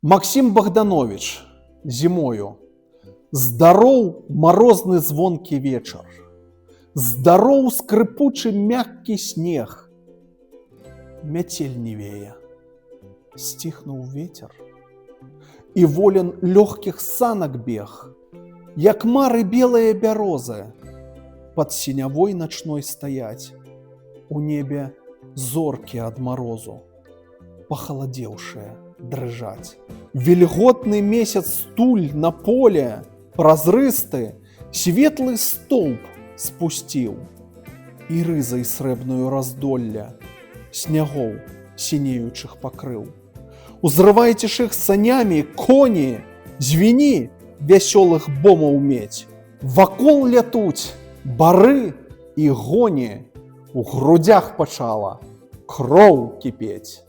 Максим Богданович зімою. Здароў марозны звонкі вечар. Здароў скрыпучы мяккі снег. Мяцель не вее. Сціхнуў ветер. І волен лёгкіх санак бег, як мары белыя бярозы. Пад сінявой начной стаяць. У небе зоркі ад марозу, пахаладзеўшыя, дрыжаць. Вільготны месяц стуль на поле, празрысты, светлы столб спусціў. І рызай срэбную раздолля снягоў сінеючых пакрыў. Узрывайцеш іх санямі, коні, звіні вясёлых бомаў медь. Вакол лятуць бары і гоні, у грудях пачала кроў кіпець.